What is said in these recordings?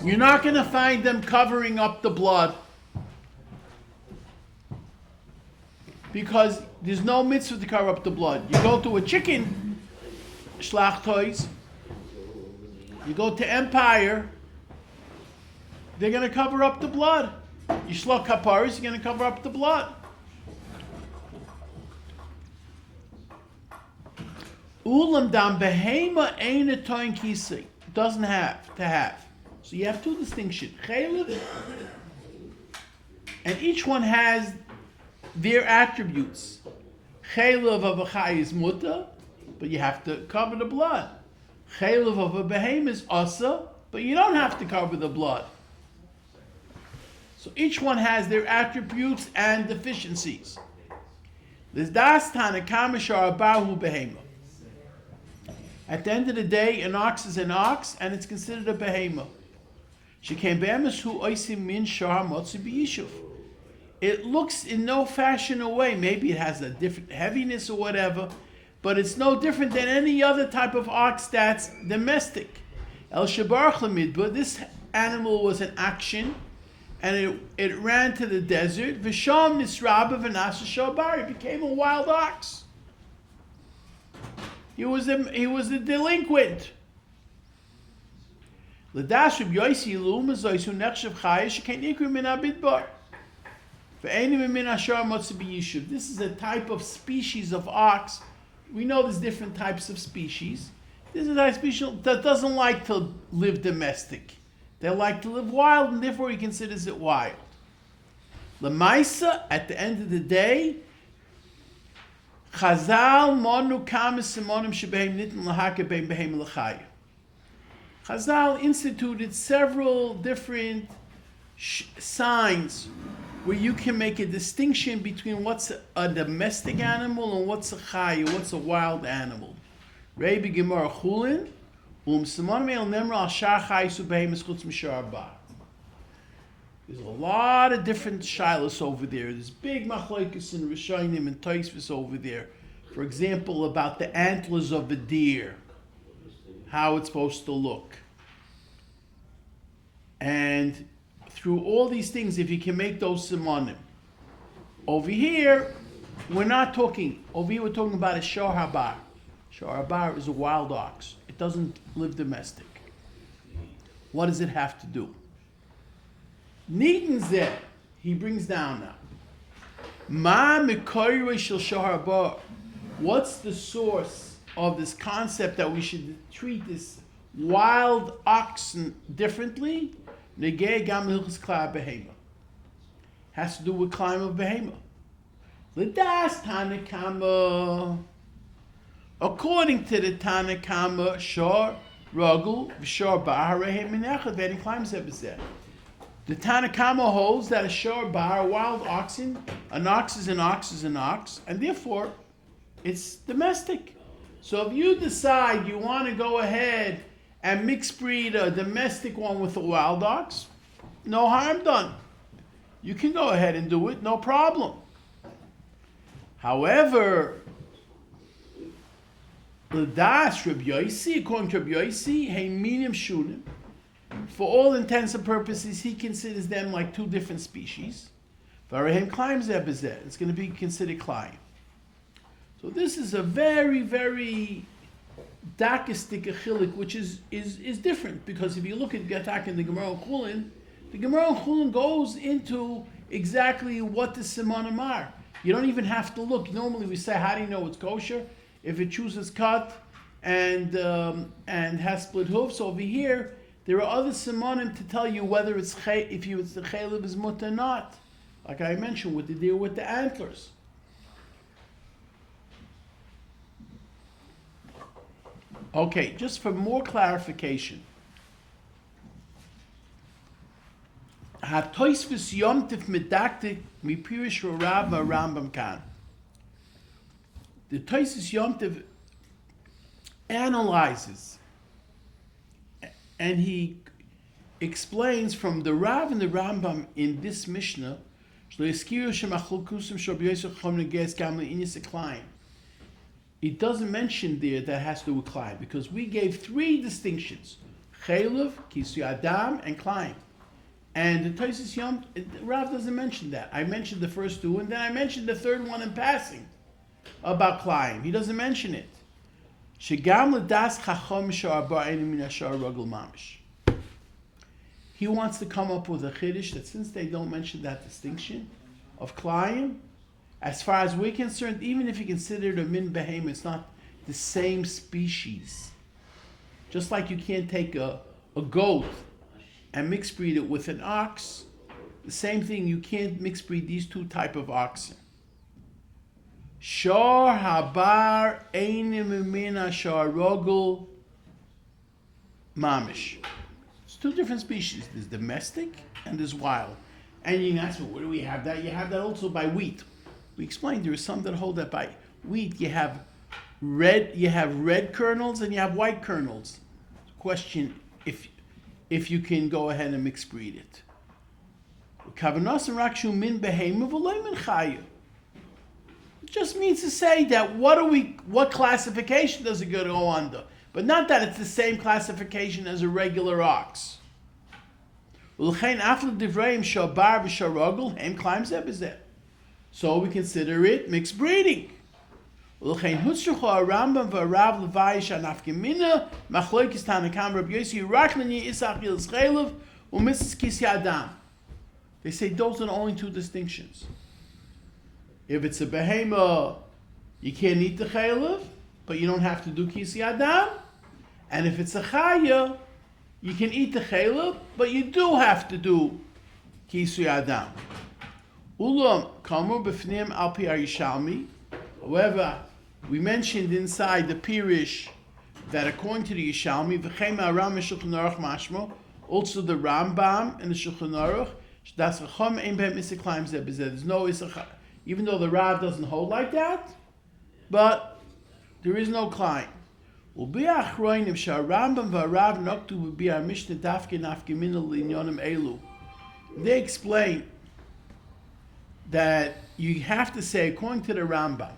You're not going to find them covering up the blood because there's no mitzvah to cover up the blood. You go to a chicken shlachtois, you go to Empire, they're going to cover up the blood. You shlach kaparis, you're going to cover up the blood. Ulam dam behema ein a toin kisi. Doesn't have to have. So you have two distinctions. Chaylev, and each one has their attributes. Chaylev of a chay is muta, but you have to cover the blood. Chaylev of a behem is asa, but you don't have to cover the blood. So each one has their attributes and deficiencies. There's das tanakama sharabahu behema. At the end of the day, an ox is an ox, and it's considered a behema. It looks in no fashion or way. Maybe it has a different heaviness or whatever, but it's no different than any other type of ox that's domestic. El Shabar Chlamid, but this animal was an action, and it ran to the desert. Visham Nisraba Vanasa Shabar, it became a wild ox. He was a delinquent. This is a type of species of ox. We know there's different types of species. This is a type of species that doesn't like to live domestic. They like to live wild, and therefore he considers it wild. Lemaisa, at the end of the day, Chazal monu kamis simonim shebehem nitin lahake behem behem l'chayim. Chazal instituted several different signs where you can make a distinction between what's a domestic animal and what's a chay, what's a wild animal. Rebbe Gemara Chulin, simonim el nemra al shar chay subehem eschutz mishar ba. There's a lot of different shilas over there. There's big machlokes in Rishonim and Tosfos over there. For example, about the antlers of a deer, how it's supposed to look. And through all these things, if you can make those simonim. Over here, we're not talking. Over here, we're talking about a shor habar. Shor habar is a wild ox. It doesn't live domestic. What does it have to do? Niten zeh, he brings down now. Ma mekoyrei shel shor habar. What's the source of this concept that we should treat this wild oxen differently? Negei gam hilchos klai behema. Has to do with climb of behema. L'das Tanakama. According to the Tanakama, shor ragul v'shor bar harehem minechad v'eni climbs ebezeh. The Tanakama holds that a shor bar, a wild oxen, an ox is an ox is an ox, and therefore it's domestic. So if you decide you want to go ahead and mix breed a domestic one with a wild ox, no harm done. You can go ahead and do it, no problem. However, l'das Reb Yosi, according to Reb Yosi, hey minim shunim, for all intents and purposes, he considers them like two different species. V'arehem climbs ebezeh. It's going to be considered Kilayim. So this is a very, very dakistic achilik, which is different, because if you look at Gatak and the Gemara Chulin, the Gemara Chulin goes into exactly what the simanim are. You don't even have to look. Normally we say, how do you know it's kosher? If it chooses cut and has split hoofs. Over here, there are other simanim to tell you whether it's the chaylev is mut or not. Like I mentioned, with the deer with the antlers. Okay, just for more clarification. Ha-Tosfos yomtiv medaktik mipirish Rav Rambam kan. The Tosfos yomtiv analyzes and he explains from the Rav and the Rambam in this Mishna It doesn't mention there that has to do with Kilayim, because we gave three distinctions: Chaylev, Kisui Adam, and Kilayim. And the Tosfos Yom, Rav doesn't mention that. I mentioned the first two, and then I mentioned the third one in passing about Kilayim. He doesn't mention it. He wants to come up with a chiddush that since they don't mention that distinction of Kilayim, as far as we're concerned, even if you consider it a min behem, it's not the same species. Just like you can't take a goat and mix breed it with an ox, the same thing, you can't mix breed these two type of oxen. Shor habar einim mina shor rogel mamish. It's two different species. There's domestic and there's wild. And you ask, well, where do we have that? You have that also by wheat. We explained there is some that hold that by wheat. You have red kernels and you have white kernels. Question if you can go ahead and mix breed it. It just means to say that what classification does it go under? But not that it's the same classification as a regular ox. So we consider it mixed breeding. They say those are the only two distinctions. If it's a behema, you can't eat the chaylev, but you don't have to do kisi adam. And if it's a chaya, you can eat the chaylev, but you do have to do kisi adam. Ulam kamur b'fnim al pi Yerushalmi. However, we mentioned inside the Pirish that according to the Yerushalmi, v'chein ma'aram Shulchan Aruch mashmo, also the Rambam and the Shulchan Aruch, das racham ein behem isik Kilayim zeh b'zeh. There's no isik, even though the Rav doesn't hold like that, but there is no Kilayim. Ubi achroinim sha'Rambam v'Rav noktu ubi Mishna dafke nafkemina l'inyonim elu. They explain that you have to say, according to the Rambam,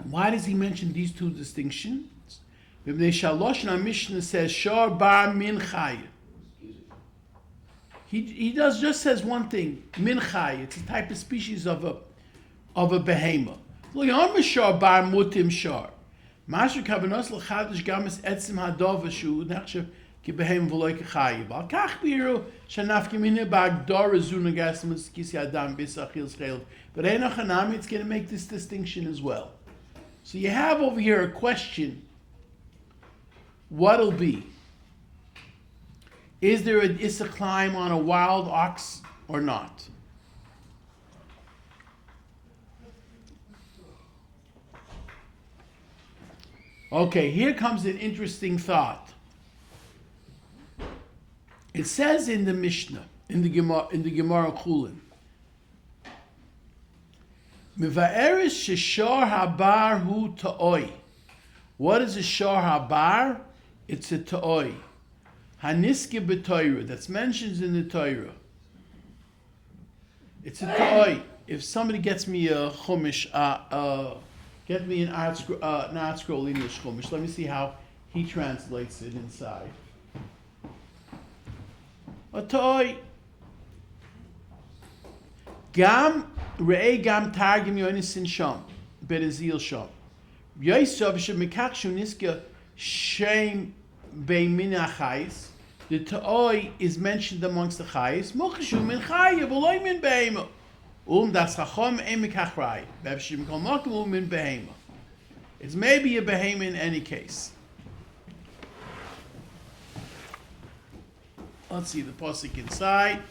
why does he mention these two distinctions? Mishna says shor bar min chay. He just says one thing, min chay. It's a type of species of a behemoth. Shor bar mutim shor. Masher kavanos l'chadish gamis etzim hadov shu nachshav ki behem v'loy k'chayiv. Al kach biru shanaf kimine ba'agdor zuna gasmas kisi adam b'sachil schel. But enoch hanami, it's going to make this distinction as well. So you have over here a question, what'll be? Is there an Issa Kilayim on a wild ox or not? Okay, here comes an interesting thought. It says in the Mishna, in the Gemara Chulin, Miva'eres sheshor habar hu ta'oi. What is a shor habar? It's a ta'oi. Haniske b'Torah, that's mentioned in the Torah. It's a ta'oi. If somebody gets me a chumash, get me an art scroll English chumash. Let me see how he translates it inside. A ta'oi. Gam re'ei gam targim yoinisin sham berezil sham yoisav shemikach shuniska shem beimin achayis. The ta'oi is mentioned amongst the chayis. Mochishu min chayev v'loy min behema. Das chacham ein mikach rai. Bevshim kol makom min behema. It's maybe a behema in any case. Let's see the pasuk inside.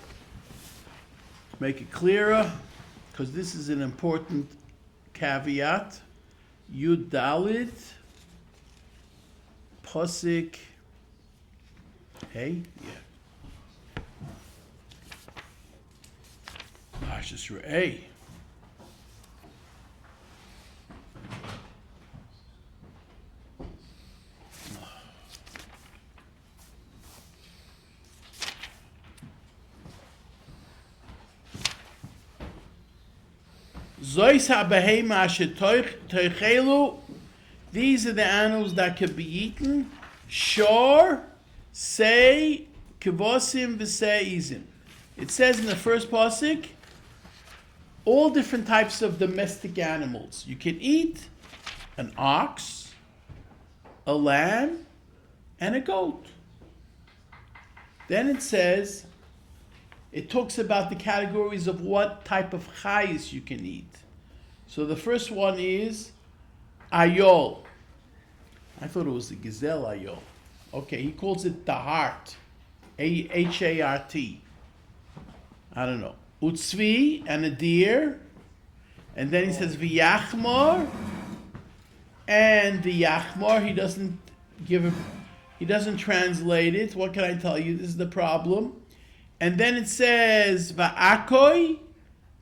Make it clearer, because this is an important caveat. Yud Dalid, pasuk. Hey, yeah. Pashas Re'eh. Zois ha-behema asher toichelu. These are the animals that could be eaten. Shor, say, kivosim, v'seizim. It says in the first pasuk, all different types of domestic animals. You can eat an ox, a lamb, and a goat. Then it says, it talks about the categories of what type of chayis you can eat. So the first one is ayol. I thought it was the gazelle ayol. Okay, he calls it the hart. H-A-R-T. I don't know. Utzvi, and a deer. And then he says v'yachmor. And the yachmor, he doesn't translate it. What can I tell you? This is the problem. And then it says va'akoi,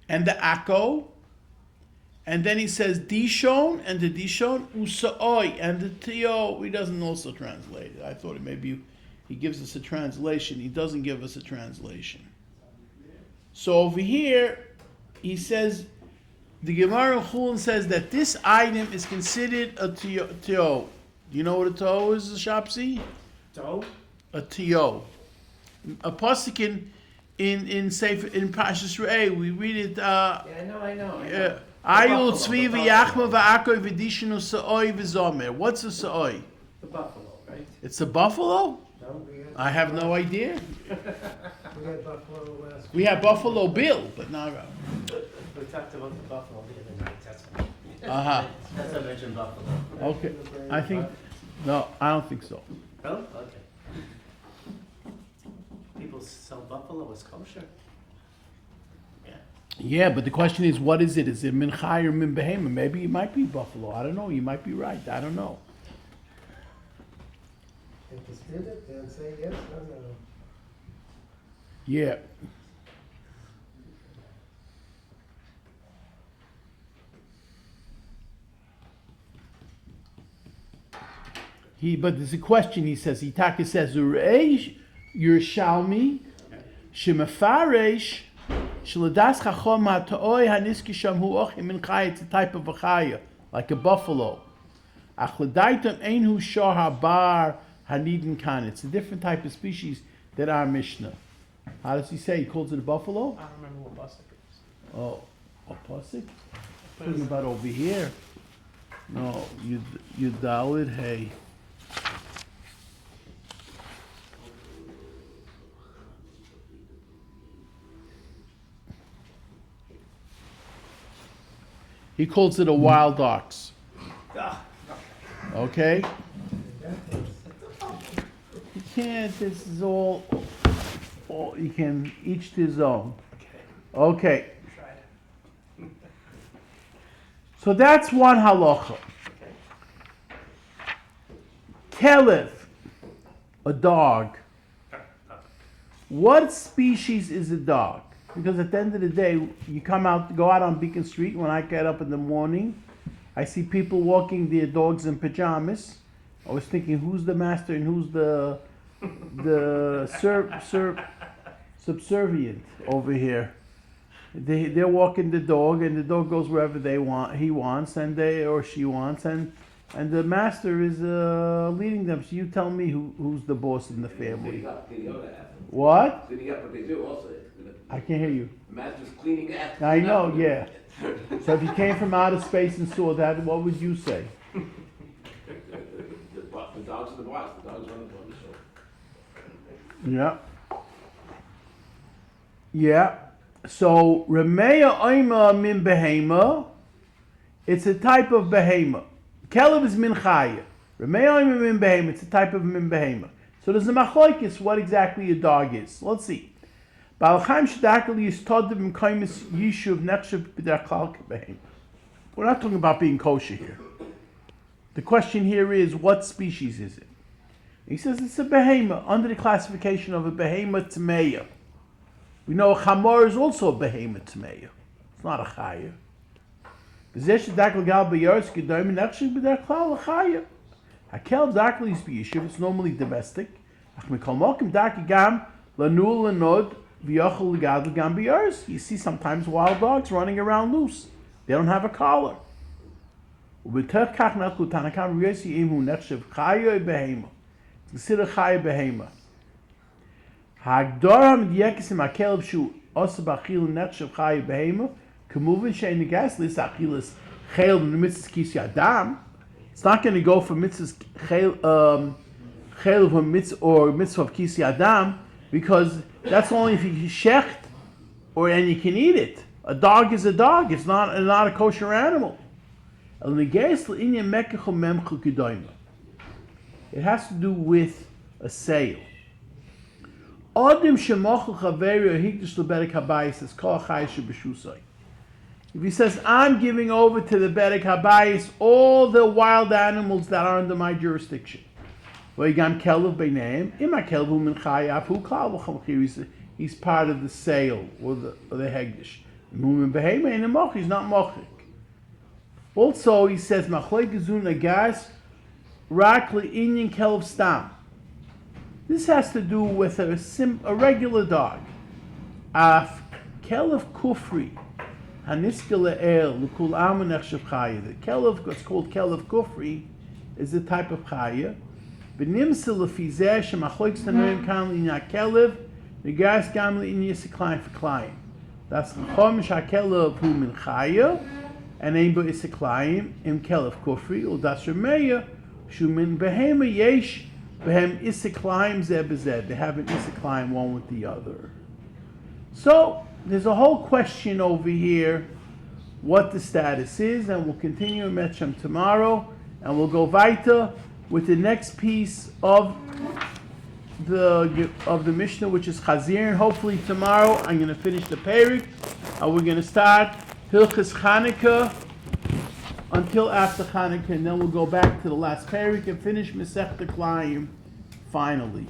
and the ako. And then he says dishon, and the dishon, usa'oi, and the tio. He doesn't also translate it. I thought maybe he gives us a translation. He doesn't give us a translation. So over here, he says, the Gemara in Chulin says that this item is considered a tio. Do you know what a tio is, Shapsi? Toe? A tio. A pasuk in Sefer in Parshas Re'eh, we read it. Yeah, I know. Ayul tzvi v'yachma v'akoi v'dishinu sa'oi v'zomer. What's a sa'oi? The buffalo, right? It's a buffalo? No, I have no idea. we had buffalo last We have Buffalo Bill, but not. We talked about the buffalo the other night. Uh-huh. That's I mentioned buffalo. Okay. I think, no, I don't think so. Oh, okay. People sell buffalo as kosher. Yeah. Yeah, but the question is, what is it? Is it min chai or min behema? Maybe it might be buffalo. I don't know. You might be right. I don't know. and dispute it and say yes or no. Yeah. But there's a question. He says, Itaka says, Ureish Yerushalmi Shemafaresh Shaladas Chachom HaTa'oi Haniski Sham Hu Ochim Min Chaya. It's a type of a chaya, like a buffalo. Achladaitam Ein Hu Shor HaBar Hanidin Kan. It's a different type of species that our Mishna. How does he say? He calls it a buffalo? I don't remember what bus it is. Oh, a pusik? Talking about over here. No, you Dalit, hey. He calls it a wild ox. Okay? You can't, this is all you can, each to his own. Okay. So that's one halacha. Kelev, a dog. What species is a dog? Because at the end of the day, you go out on Beacon Street. When I get up in the morning, I see people walking their dogs in pajamas. I was thinking, who's the master and who's the subservient over here? They're walking the dog, and the dog goes wherever he wants, and they or she wants, and the master is leading them. So you tell me who's the boss in the family. What? Cleaning up what they do also. I can't hear you. The master's cleaning up. I know, yeah. So if you came from outer space and saw that, what would you say? The dog's are the boss. The dog's run the show. Yeah. Yeah. So Remeya Oima min behema, it's a type of behema. Kelev is min chaya. Remeya Oima min behema, it's a type of min behema. So there's a machlokes what exactly a dog is. Let's see. Balchaim shadakali is todim kaimis yishuv nechshav b'derklal behema. We're not talking about being kosher here. The question here is, what species is it? He says it's a behema under the classification of a behema tmeya. We know a chamor is also a behemoth tmeya. It's not a chaya. Hakel darkly is b'yishuv. It's normally domestic. You see sometimes wild dogs running around loose. They don't have a collar. Consider chaya behema. Hagdara mediyekes im hakelb shu osa b'achil nechshav chaya behema k'muvin she'en negas lis achilas chayil mitzvahs kisi adam. It's not going to go for mitzvahs chayil of mitzvah or mitzvah of kisi adam because that's only if you shecht or and you can eat it. A dog is a dog. It's not a kosher animal. It has to do with a sale. If he says, I'm giving over to the Berek Habayis all the wild animals that are under my jurisdiction. He's part of the sale or the Hegdish. He's not mochik. Also, he says, this has to do with a regular dog. Kelev kufri, the kelev, what's called kelev kufri, is a type of chaya. That's chomish hakelev hu min chaya, and ein bo is Kilayim im kelev kufri, or das remeya shu min behema yesh behem is Kilayim zeh bezeh. They have an is Kilayim one with the other. So there's a whole question over here, what the status is, and we'll continue in Metchem tomorrow, and we'll go weiter with the next piece of the Mishnah, which is Chazir, and hopefully tomorrow I'm going to finish the Perik, and we're going to start Hilchas Chanukah until after Chanukah, and then we'll go back to the last Perik and finish Masechta Kilayim finally.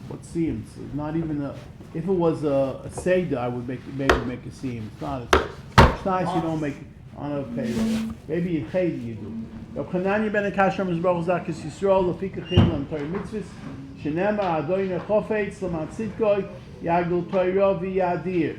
What siyum? It's not even a. If it was a Seder, I would maybe make a siyum. It's not. It's nice you don't make it on a Perik. Maybe in Cheder you do. Reb Chananya ben Akashram is Baruch Zakis Yisrael Lefika Chidlam Torah Mitzvahs Shenema Adoyne Chofetz Laman Tzidkoi Yagul Torah V'Yadir.